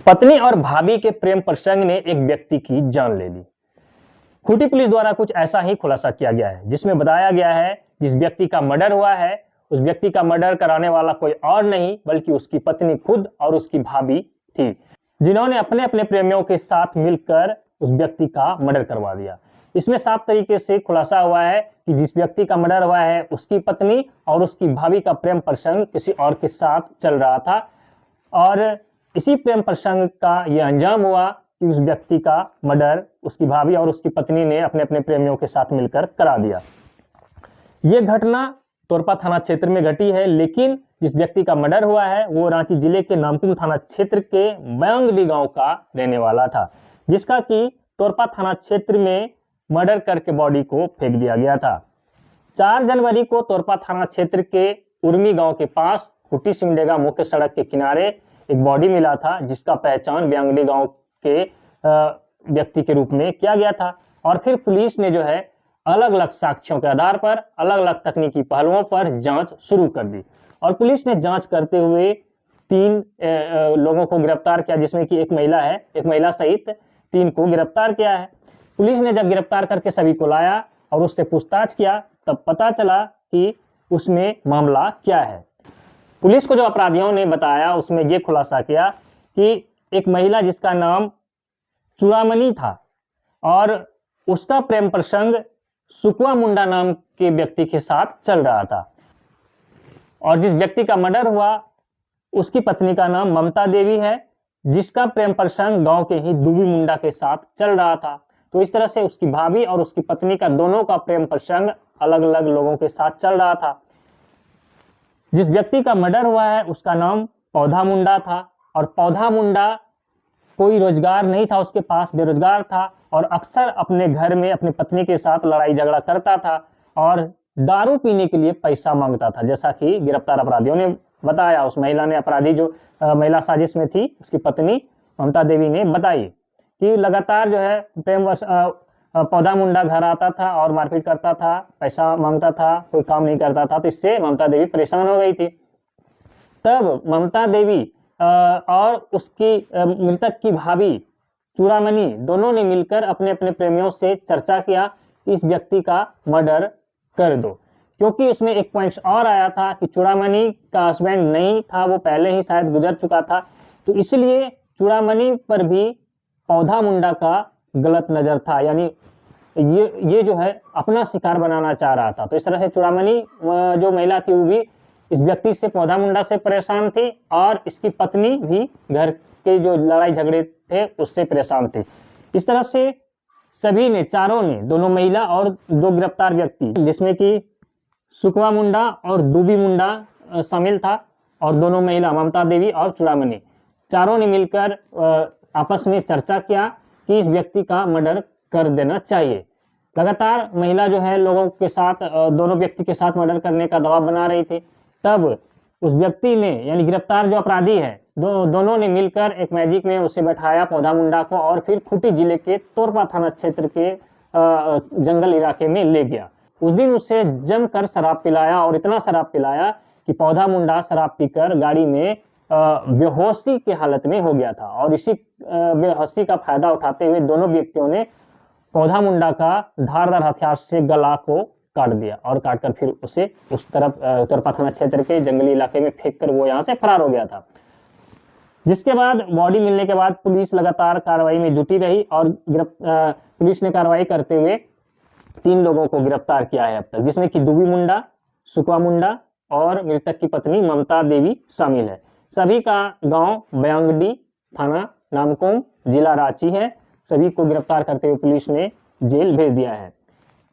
पत्नी और भाभी के प्रेम प्रसंग ने एक व्यक्ति की जान ले ली। खूंटी पुलिस द्वारा कुछ ऐसा ही खुलासा किया गया है, जिसमें बताया गया है जिस व्यक्ति का मर्डर हुआ है उस व्यक्ति का मर्डर कराने वाला कोई और नहीं बल्कि उसकी पत्नी खुद और उसकी भाभी थी, जिन्होंने अपने अपने प्रेमियों के साथ मिलकर उस व्यक्ति का मर्डर करवा दिया। इसमें साफ तरीके से खुलासा हुआ है कि जिस व्यक्ति का मर्डर हुआ है उसकी पत्नी और उसकी भाभी का प्रेम प्रसंग किसी और के साथ चल रहा था और इसी प्रेम प्रसंग का यह अंजाम हुआ कि उस व्यक्ति का मर्डर उसकी भाभी और उसकी पत्नी ने अपने अपने प्रेमियों के साथ मिलकर करा दिया। यह घटना तोरपा थाना क्षेत्र में घटी है, लेकिन जिस व्यक्ति का मर्डर हुआ है वो रांची जिले के नामकुम थाना क्षेत्र के बयांगडी गांव का रहने वाला था, जिसका कि तोरपा थाना क्षेत्र में मर्डर करके बॉडी को फेंक दिया गया था। 4 जनवरी को तोरपा थाना क्षेत्र के उर्मी गांव के पास खूंटी सिमडेगा मुख्य सड़क के किनारे एक बॉडी मिला था, जिसका पहचान बयांगडी गांव के व्यक्ति के रूप में किया गया था। और फिर पुलिस ने जो है अलग अलग साक्ष्यों के आधार पर अलग अलग तकनीकी पहलुओं पर जांच शुरू कर दी और पुलिस ने जांच करते हुए 3 लोगों को गिरफ्तार किया, जिसमें कि एक महिला सहित 3 को गिरफ्तार किया है। पुलिस ने जब गिरफ्तार करके सभी को लाया और उससे पूछताछ किया तब पता चला कि उसमें मामला क्या है। पुलिस को जो अपराधियों ने बताया उसमें यह खुलासा किया कि एक महिला जिसका नाम चूड़ामणि था और उसका प्रेम प्रसंग सुकवा मुंडा नाम के व्यक्ति के साथ चल रहा था और जिस व्यक्ति का मर्डर हुआ उसकी पत्नी का नाम ममता देवी है, जिसका प्रेम प्रसंग गांव के ही दुबी मुंडा के साथ चल रहा था। तो इस तरह से उसकी भाभी और उसकी पत्नी का दोनों का प्रेम प्रसंग अलग अलग लोगों के साथ चल रहा था। जिस व्यक्ति का मर्डर हुआ है उसका नाम पौधा मुंडा था और पौधा मुंडा कोई रोजगार नहीं था उसके पास, बेरोजगार था और अक्सर अपने घर में अपनी पत्नी के साथ लड़ाई झगड़ा करता था और दारू पीने के लिए पैसा मांगता था, जैसा कि गिरफ्तार अपराधियों ने बताया। उस महिला ने अपराधी जो महिला साजिश में थी उसकी पत्नी ममता देवी ने बताई कि लगातार जो है पौधा मुंडा घर आता था और मारपीट करता था, पैसा मांगता था, कोई काम नहीं करता था, तो इससे ममता देवी परेशान हो गई थी। तब ममता देवी और उसकी मृतक की भाभी चूड़ामणि दोनों ने मिलकर अपने अपने प्रेमियों से चर्चा किया कि इस व्यक्ति का मर्डर कर दो, क्योंकि उसमें एक पॉइंट और आया था कि चूड़ामणि का हस्बैंड नहीं था, वो पहले ही शायद गुजर चुका था, तो इसलिए चूड़ामणि पर भी पौधा मुंडा का गलत नजर था, यानी ये जो है अपना शिकार बनाना चाह रहा था। तो इस तरह से चूड़ामणि जो महिला थी वो भी इस व्यक्ति से पौधा मुंडा से परेशान थी और इसकी पत्नी भी घर के जो लड़ाई झगड़े थे उससे परेशान थी। इस तरह से सभी ने, चारों ने, दोनों महिला और 2 गिरफ्तार व्यक्ति जिसमें कि सुकवा मुंडा और दुबी मुंडा शामिल था और दोनों महिला ममता देवी और चूड़ामणि, चारों ने मिलकर आपस में चर्चा किया कि इस व्यक्ति का मर्डर कर देना चाहिए। लगातार महिला जो है लोगों के साथ, दोनों व्यक्ति के साथ मर्डर करने का दबाव बना रही थी। तब उस व्यक्ति ने, यानी गिरफ्तार जो अपराधी है, दोनों ने मिलकर एक मैजिक में उसे बैठाया पौधा मुंडा को और फिर खूंटी जिले के तोरपा थाना क्षेत्र के जंगल इलाके में ले गया। उस दिन उसे जमकर शराब पिलाया और इतना शराब पिलाया कि पौधा मुंडा शराब पीकर गाड़ी में बेहोशी की हालत में हो गया था और इसी बेहोशी का फायदा उठाते हुए दोनों व्यक्तियों ने पौधा मुंडा का धारदार हथियार से गला को काट दिया और काटकर फिर उसे उस तरफ तोरपा थाना क्षेत्र के जंगली इलाके में फेंककर वो यहाँ से फरार हो गया था। जिसके बाद बॉडी मिलने के बाद पुलिस लगातार कार्रवाई में जुटी रही और पुलिस ने कार्रवाई करते हुए 3 लोगों को गिरफ्तार किया है अब तक, जिसमें कि दुबी मुंडा, सुकवा मुंडा और मृतक की पत्नी ममता देवी शामिल है। सभी का गांव बयांगडी, थाना नामकुम, जिला रांची है। सभी को गिरफ्तार करते हुए पुलिस ने जेल भेज दिया है।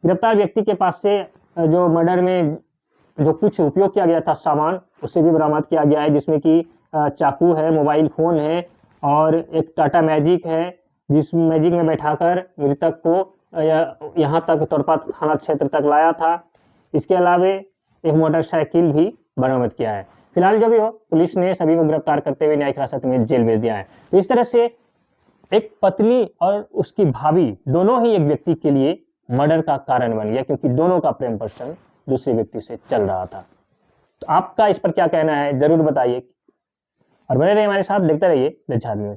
गिरफ्तार व्यक्ति के पास से जो मर्डर में जो कुछ उपयोग किया गया था सामान, उसे भी बरामद किया गया है, जिसमें कि चाकू है, मोबाइल फोन है और एक टाटा मैजिक है, जिस मैजिक में बैठाकर मृतक को यहाँ तक तोरपा थाना क्षेत्र तक लाया था। इसके अलावा एक मोटरसाइकिल भी बरामद किया है। फिलहाल जो भी हो, पुलिस ने सभी को गिरफ्तार करते हुए न्यायिक हिरासत में जेल भेज दिया है। तो इस तरह से एक पत्नी और उसकी भाभी दोनों ही एक व्यक्ति के लिए मर्डर का कारण बन गया, क्योंकि दोनों का प्रेम प्रसंग दूसरे व्यक्ति से चल रहा था। तो आपका इस पर क्या कहना है जरूर बताइए और बने रहिए हमारे साथ, देखते रहिए द झार न्यूज।